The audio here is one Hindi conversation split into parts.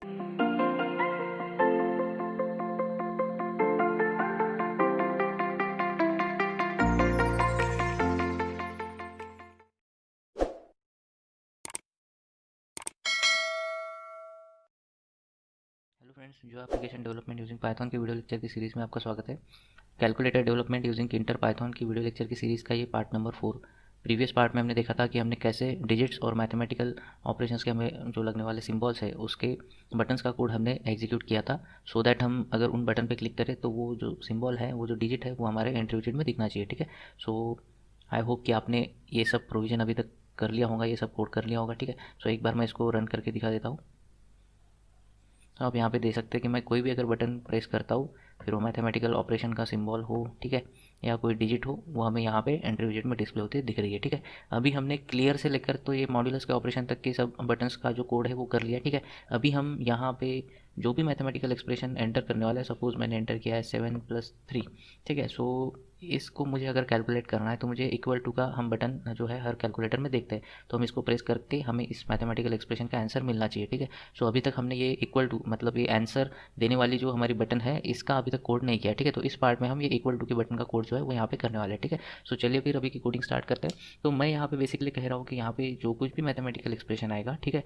हेलो फ्रेंड्स, जो एप्लीकेशन डेवलपमेंट यूजिंग पाइथन की वीडियो लेक्चर की सीरीज़ में आपका स्वागत है। Calculator development using inter Python की वीडियो लेक्चर की सीरीज़ का ये पार्ट नंबर 4। प्रीवियस पार्ट में हमने देखा था कि हमने कैसे डिजिट्स और मैथमेटिकल ऑपरेशंस के हमें जो लगने वाले सिंबल्स है उसके बटन्स का कोड हमने एग्जीक्यूट किया था, सो दैट हम अगर उन बटन पे क्लिक करें तो वो जो सिंबल है, वो जो डिजिट है, वो हमारे एंट्री में दिखना चाहिए। ठीक है, सो आई होप कि आपने ये सब प्रोविज़न अभी तक कर लिया होगा, ये सब कोड कर लिया होगा। ठीक है, सो एक बार मैं इसको रन करके दिखा देता हूँ। तो आप यहाँ पे देख सकते हैं कि मैं कोई भी अगर बटन प्रेस करता हूँ, फिर वो मैथमेटिकल ऑपरेशन का सिंबल हो, ठीक है, या कोई डिजिट हो, वो हमें यहाँ पे एंट्री विजेट में डिस्प्ले होती है, दिख रही है। ठीक है, अभी हमने क्लियर से लेकर तो ये मॉड्यूलस के ऑपरेशन तक के सब बटन्स का जो कोड है वो कर लिया। ठीक है, अभी हम यहाँ पे जो भी मैथमेटिकल एक्सप्रेशन एंटर करने वाला है, सपोज मैंने एंटर किया है 7+3। ठीक है, सो इसको मुझे अगर कैलकुलेट करना है तो मुझे इक्वल टू का हम बटन जो है हर कैलकुलेटर में देखते हैं, तो हम इसको प्रेस करके हमें इस मैथमेटिकल एक्सप्रेशन का आंसर मिलना चाहिए। ठीक है, सो अभी तक हमने ये इक्वल टू मतलब ये आंसर देने वाली जो हमारी बटन है इसका अभी तक कोड नहीं किया। ठीक है, तो इस पार्ट में हम ये इक्वल टू के बटन का कोड जो है वो यहाँ पे करने वाले हैं। ठीक है, सो चलिए फिर अभी की कोडिंग स्टार्ट करते हैं। तो मैं यहाँ पे बेसिकली कह रहा हूँ कि यहाँ पे जो कुछ भी मैथमेटिकल एक्सप्रेशन आएगा, ठीक है,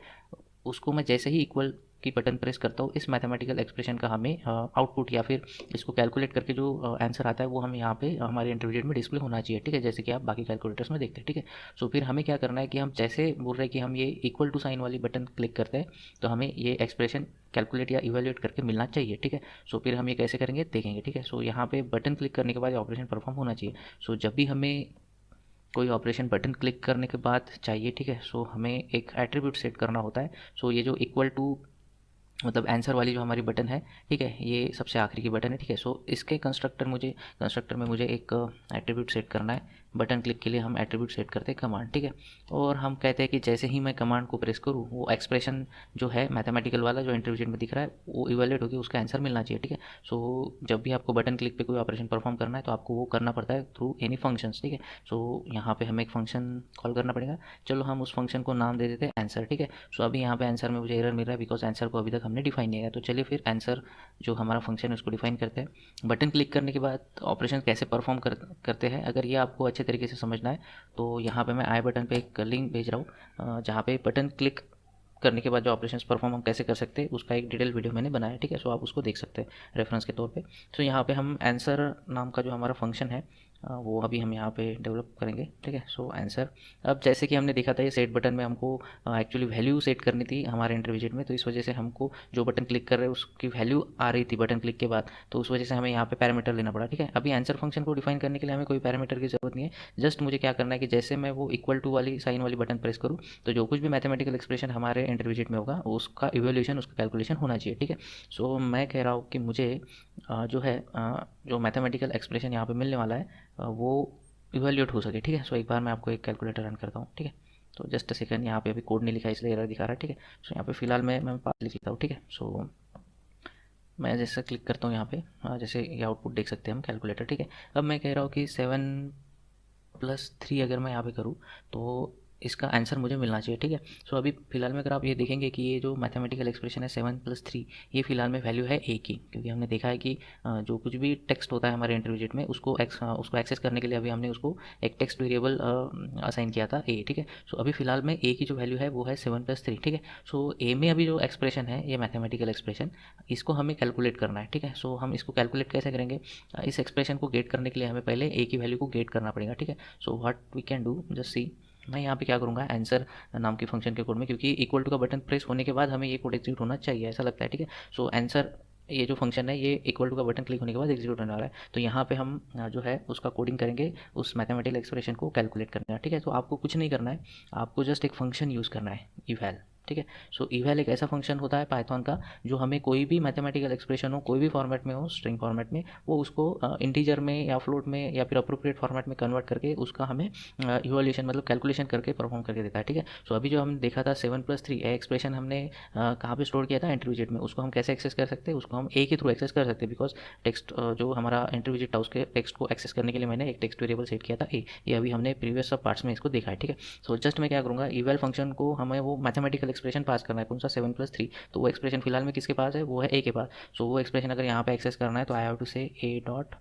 उसको मैं जैसे ही इक्वल की बटन प्रेस करता हूँ, इस मैथमेटिकल एक्सप्रेशन का हमें आउटपुट या फिर इसको कैलकुलेट करके जो आंसर आता है वो हमें यहाँ पे हमारे इंटरमीडिएट में डिस्प्ले होना चाहिए। ठीक है, जैसे कि आप बाकी कैलकुलेटर्स में देखते हैं। ठीक है, सो फिर हमें क्या करना है कि हम जैसे बोल रहे हैं कि हम ये इक्वल टू साइन वाली बटन क्लिक करते हैं तो हमें ये एक्सप्रेशन कैलकुलेट या इवेल्युएट करके मिलना चाहिए। ठीक है, सो फिर हम ये कैसे करेंगे देखेंगे। ठीक है, सो यहाँ पे बटन क्लिक करने के बाद ऑपरेशन परफॉर्म होना चाहिए। सो जब भी हमें कोई ऑपरेशन बटन क्लिक करने के बाद चाहिए, ठीक है, सो हमें एक एट्रीब्यूट सेट करना होता है। सो ये जो इक्वल टू मतलब आंसर वाली जो हमारी बटन है, ठीक है, ये सबसे आखिरी की बटन है। ठीक है, सो इसके कंस्ट्रक्टर में मुझे एक एट्रीब्यूट सेट करना है। बटन क्लिक के लिए हम एट्रीब्यूट सेट करते हैं कमांड। ठीक है, और हम कहते हैं कि जैसे ही मैं कमांड को प्रेस करूँ वो एक्सप्रेशन जो है मैथमेटिकल वाला जो इंटरमीडिएट में दिख रहा है वो इवेल्युएट होकर उसका आंसर मिलना चाहिए। ठीक है, सो जब भी आपको बटन क्लिक पे कोई ऑपरेशन परफॉर्म करना है तो आपको वो करना पड़ता है थ्रू एनी फंक्शंस। ठीक है, सो यहाँ पे हमें एक फंक्शन कॉल करना पड़ेगा। चलो हम उस फंक्शन को नाम दे देते हैं आंसर। ठीक है, सो अभी यहाँ पे आंसर में मुझे एरर मिल रहा है बिकॉज आंसर को अभी तक हमने डिफाइन नहीं किया। तो चलिए फिर आंसर जो हमारा फंक्शन है उसको डिफाइन करते हैं। बटन क्लिक करने के बाद ऑपरेशन कैसे परफॉर्म करते हैं, अगर ये आपको अच्छे तरीके से समझना है तो यहाँ पे मैं आई बटन पे एक लिंक भेज रहा हूँ, जहाँ पे बटन क्लिक करने के बाद जो ऑपरेशंस परफॉर्म हम कैसे कर सकते हैं उसका एक डिटेल वीडियो मैंने बनाया है। ठीक है, सो आप उसको देख सकते हैं रेफरेंस के तौर पे। सो यहाँ पे हम आंसर नाम का जो हमारा फंक्शन है वो अभी हम यहाँ पे डेवलप करेंगे। ठीक है, सो आंसर, अब जैसे कि हमने देखा था ये सेट बटन में हमको एक्चुअली वैल्यू सेट करनी थी हमारे इंटरविजिट में, तो इस वजह से हमको जो बटन क्लिक कर रहे हैं उसकी वैल्यू आ रही थी बटन क्लिक के बाद, तो उस वजह से हमें यहाँ पे पैरामीटर लेना पड़ा। ठीक है, अभी आंसर फंक्शन को डिफाइन करने के लिए हमें कोई पैरामीटर की जरूरत नहीं है। जस्ट मुझे क्या करना है कि जैसे मैं वो इक्वल टू वाली साइन वाली बटन प्रेस करूँ तो जो कुछ भी मैथमेटिकल एक्सप्रेशन हमारे इंटरविजिट में होगा उसका इवेल्यूशन, उसका कैलकुलेशन होना चाहिए। ठीक है, सो मैं कह रहा हूँ कि मुझे जो है जो मैथमेटिकल एक्सप्रेशन यहाँ पे मिलने वाला है वो इवेल्यूएट हो सके। ठीक है, सो एक बार मैं आपको एक कैलकुलेटर रन करता हूँ। ठीक है, तो जस्ट अ सेकंड, यहाँ पे अभी कोड नहीं लिखा है इसलिए एरर दिखा रहा है। ठीक है, सो यहाँ पे फिलहाल मैं पास लिख लेता हूँ। ठीक है, सो मैं जैसे क्लिक करता हूँ यहाँ पे, जैसे ये आउटपुट देख सकते हैं हम कैलकुलेटर। ठीक है, अब मैं कह रहा हूँ कि 7+3 अगर मैं यहाँ पे करूँ तो इसका आंसर मुझे मिलना चाहिए। ठीक है, सो अभी फिलहाल में अगर आप ये देखेंगे कि ये जो मैथमेटिकल एक्सप्रेशन है 7+3, ये फिलहाल में वैल्यू है ए की, क्योंकि हमने देखा है कि जो कुछ भी टेक्स्ट होता है हमारे इंटरमीडिएट में उसको एक्सेस करने के लिए अभी हमने उसको एक टेक्स्ट वेरिएबल असाइन किया था ए। ठीक है, सो अभी फिलहाल में ए की जो वैल्यू है वो है 7+3। ठीक है, सो ए में अभी जो एक्सप्रेशन है ये मैथमेटिकल एक्सप्रेशन, इसको हमें कैलकुलेट करना है। ठीक है, सो हम इसको कैलकुलेट कैसे करेंगे, इस एक्सप्रेशन को गेट करने के लिए हमें पहले ए की वैल्यू को गेट करना पड़ेगा। ठीक है, so what we can do, just see, मैं यहाँ पे क्या करूँगा आंसर नाम की फंक्शन के कोड में, क्योंकि इक्वल टू का बटन प्रेस होने के बाद हमें ये कोड एग्जीक्यूट होना चाहिए ऐसा लगता है। ठीक है, सो आंसर ये जो फंक्शन है ये इक्वल टू का बटन क्लिक होने के बाद एग्जीक्यूट होने वाला है, तो यहाँ पे हम जो है उसका कोडिंग करेंगे उस मैथमेटिकल एक्सप्रेशन को कैलकुलेट करने का। ठीक है, तो आपको कुछ नहीं करना है, आपको जस्ट एक फंक्शन यूज़ करना है, इवैल। ठीक है, सो इवैल एक ऐसा फंक्शन होता है पाइथन का जो हमें कोई भी मैथमेटिकल एक्सप्रेशन हो, कोई भी फॉर्मेट में हो, स्ट्रिंग फॉर्मेट में, वो उसको इंटीजर में या फ्लोट में या फिर अप्रोप्रिएट फॉर्मेट में कन्वर्ट करके उसका हमें इवोल्यूशन मतलब कैलकुलेशन करके परफॉर्म करके देता है। ठीक है, सो अभी जो हमने देखा था 7+3 एक्सप्रेशन हमने कहाँ पे स्टोर किया था इंटरमीडिएट में, उसको हम कैसे एक्सेस कर सकते हैं, उसको हम ए के थ्रू एक्सेस कर सकते हैं, बिकॉज टेक्स्ट जो हमारा इंटरमीडिएट था उसके टेक्स्ट को एक्सेस करने के लिए मैंने एक टेक्स्ट वेरिएबल सेट किया था ए। ये अभी हमने प्रीवियस सब पार्ट्स में इसको देखा है। ठीक है, सो जस्ट मैं क्या करूँगा, इवैल फंक्शन को हमें वो मैथमेटिकल एक्सप्रेशन पास करना है, कौन सा 7+3, तो वो एक्सप्रेशन फिलहाल में किसके पास है, वो है ए के पास। सो वो एक्सप्रेशन अगर यहाँ पे एक्सेस करना है तो आई have to say a dot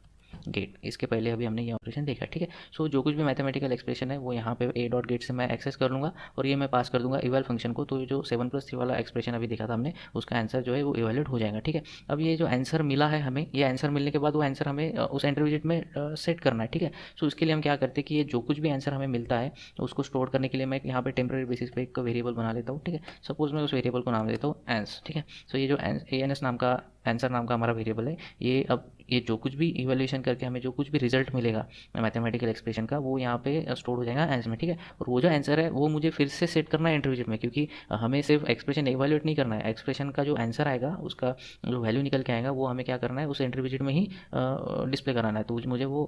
gate. इसके पहले अभी हमने ये ऑपरेशन देखा, ठीक है। सो जो कुछ भी मैथमेटिकल एक्सप्रेशन है वो यहाँ पे ए डॉट गेट से मैं एक्सेस कर लूँगा और ये मैं पास कर दूंगा इवल फंक्शन को। तो जो 7+3 वाला एक्सप्रेशन अभी देखा था हमने, उसका आंसर जो है वो इवेल्यूट हो जाएगा, ठीक है। अब ये जो आंसर मिला है हमें, ये आंसर मिलने के बाद वो आंसर हमें उस एंटर विजेट में सेट करना है, ठीक है। सो इसके लिए हम क्या करते हैं कि ये जो कुछ भी आंसर हमें मिलता है उसको स्टोर करने के लिए मैं यहाँ पे टेम्पररी बेसिस पे एक वेरिएबल बना लेता हूँ, ठीक है। सपोज मैं उस वेरिएबल को नाम देता हूँ एंस, ठीक है। सो ये जो एएनएस नाम का आंसर नाम का हमारा वेरिएबल है, ये अब ये जो कुछ भी इवैल्यूएशन करके हमें जो कुछ भी रिजल्ट मिलेगा मैथमेटिकल एक्सप्रेशन का, वो यहाँ पे स्टोर हो जाएगा आंसर में, ठीक है। और वो जो आंसर है वो मुझे फिर से सेट करना है एंटर विजेट में, क्योंकि हमें सिर्फ एक्सप्रेशन इवैल्यूएट नहीं करना है, एक्सप्रेशन का जो आंसर आएगा उसका जो वैल्यू निकल के आएगा वो हमें क्या करना है, उस एंटर विजेट में ही डिस्प्ले कराना है। तो मुझे वो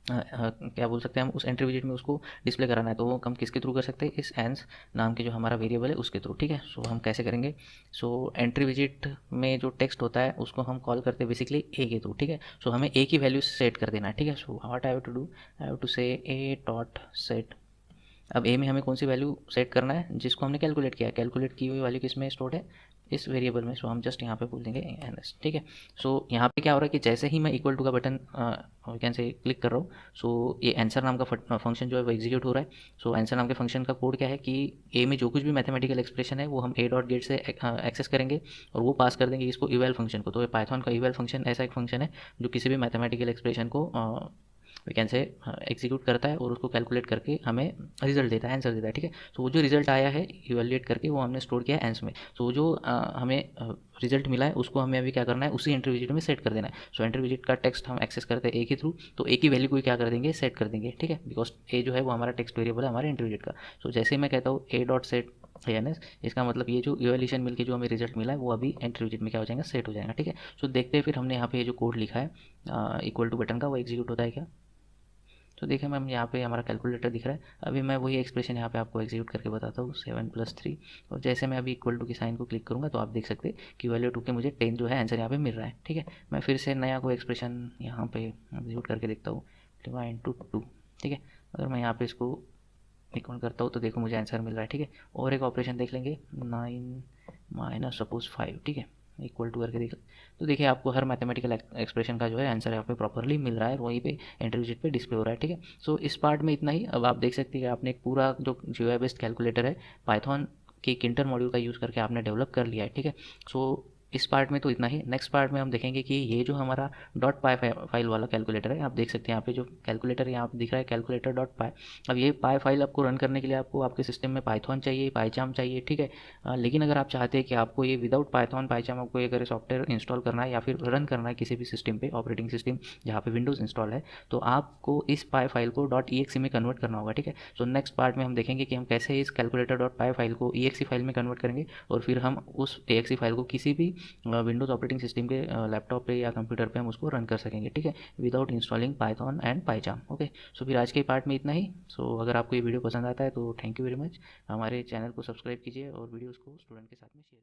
क्या बोल सकते हैं हम, उस एंट्री विजेट में उसको डिस्प्ले कराना है। तो वो हम किसके थ्रू कर सकते हैं, इस एंस नाम के जो हमारा वेरिएबल है उसके थ्रू, ठीक है। सो हम कैसे करेंगे, सो एंट्री विजेट में जो टेक्स्ट होता है उसको हम कॉल करते हैं बेसिकली ए के थ्रू, ठीक है। सो हमें ए की वैल्यू सेट कर देना है, ठीक है। So what I have to do, I have to say a dot set. अब ए में हमें कौन सी वैल्यू सेट करना है, जिसको हमने कैलकुलेट किया है, कैलकुलेट की हुई वैल्यू किस में स्टोर्ड है, इस वेरिएबल में। सो हम जस्ट यहाँ पे बोल देंगे एन एस, ठीक है। सो यहाँ पे क्या हो रहा है कि जैसे ही मैं इक्वल टू का बटन कैन से क्लिक कर रहा हूँ, सो ये आंसर नाम का फंक्शन जो है वो एग्जीक्यूट हो रहा है। सो आंसर नाम के फंक्शन का कोड क्या है कि ए में जो कुछ भी मैथमेटिकल एक्सप्रेशन है वो हम ए डॉट गेट से एक्सेस करेंगे और वो पास कर देंगे इसको इवेल फंक्शन को। तो ये पाइथन का इवेल फंक्शन ऐसा एक फंक्शन है जो किसी भी मैथमेटिकल एक्सप्रेशन को वी कैन से एग्जीक्यूट करता है और उसको कैलकुलेट करके हमें रिजल्ट देता है, आंसर देता है, ठीक है। सो वो जो रिजल्ट आया है इवैल्यूएट करके वो हमने स्टोर किया है आंसर में। सो जो हमें रिजल्ट मिला है उसको हमें अभी क्या करना है, उसी एंट्री विजेट में सेट कर देना है। सो एंट्री विजेट का टेक्स्ट हम एक्सेस करते हैं ए के थ्रू, तो ए की वैल्यू को क्या कर देंगे, सेट कर देंगे, ठीक है। बिकॉज ए जो है वो हमारा टेक्स्ट वेरिएबल है हमारे एंट्री विजेट का। सो जैसे मैं कहता हूँ ए डॉट सेट एएनएस, इसका मतलब ये जो इवैल्यूएशन मिलके जो हमें रिजल्ट मिला है वो अभी एंट्री विजेट में क्या हो जाएगा, सेट हो जाएगा, ठीक है। सो देखते हैं फिर हमने यहाँ पे ये जो कोड लिखा है इक्वल टू बटन का, वो एग्जीक्यूट होता है क्या। तो देखिए मैम यहाँ पे हमारा कैलकुलेटर दिख रहा है। अभी मैं वही एक्सप्रेशन यहाँ पे आपको एग्जीक्यूट करके बताता हूँ, 7+3। और जैसे मैं अभी इक्वल टू की साइन को क्लिक करूँगा तो आप देख सकते हैं कि वैल्यू 2 के मुझे 10 जो है आंसर यहाँ पे मिल रहा है, ठीक है। मैं फिर से नया कोई एक्सप्रेशन यहाँ पे एग्जीक्यूट करके देखता हूँ, 2, ठीक है। अगर मैं यहाँ पे इसको इक्वल करता हूँ तो देखो मुझे आंसर मिल रहा है, ठीक है। और एक ऑपरेशन देख लेंगे, 9 - सपोज 5, ठीक है, इक्वल टू करके देख। तो देखिए आपको हर मैथमेटिकल एक्सप्रेशन का जो है आंसर यहाँ पे प्रॉपरली मिल रहा है, वहीं पे एंट्री विजेट पे डिस्प्ले हो रहा है, ठीक है। सो इस पार्ट में इतना ही। अब आप देख सकते हैं कि आपने एक पूरा जो जीयूआई बेस्ड कैलकुलेटर है पाइथन के किंटर मॉड्यूल का यूज़ करके आपने डेवलप कर लिया है, ठीक है। सो इस पार्ट में तो इतना ही। नेक्स्ट पार्ट में हम देखेंगे कि ये जो हमारा डॉट पाई फाइल वाला कैलकुलेटर है, आप देख सकते हैं यहाँ पे जो कैलकुलेटर यहाँ पे दिख रहा है, कैलकुलेटर डॉट पाई। अब ये पाई फाइल आपको रन करने के लिए आपको आपके सिस्टम में पाइथन चाहिए, पाइचाम चाहिए, ठीक है। लेकिन अगर आप चाहते हैं कि आपको ये विदाउट पाइथन पाइचाम आपको अगर सॉफ्टवेयर इंस्टॉल करना है या फिर रन करना है किसी भी सिस्टम पे, ऑपरेटिंग सिस्टम जहाँ पे विंडोज़ इंस्टॉल है, तो आपको इस पाई फाइल को .exe में कन्वर्ट करना होगा, ठीक है। सो नेक्स्ट पार्ट में हम देखेंगे कि हम कैसे इस कैलकुलेटर डॉट पाई फाइल को exe फाइल में कन्वर्ट करेंगे और फिर हम उस exe फाइल को किसी भी विंडोज़ ऑपरेटिंग सिस्टम के लैपटॉप पे या कंप्यूटर पे हम उसको रन कर सकेंगे, ठीक है, without installing Python and PyCharm. Okay, so फिर आज के पार्ट में इतना ही। सो अगर आपको ये वीडियो पसंद आता है तो थैंक यू वेरी मच। हमारे चैनल को सब्सक्राइब कीजिए और वीडियोज़ को स्टूडेंट के साथ में शेयर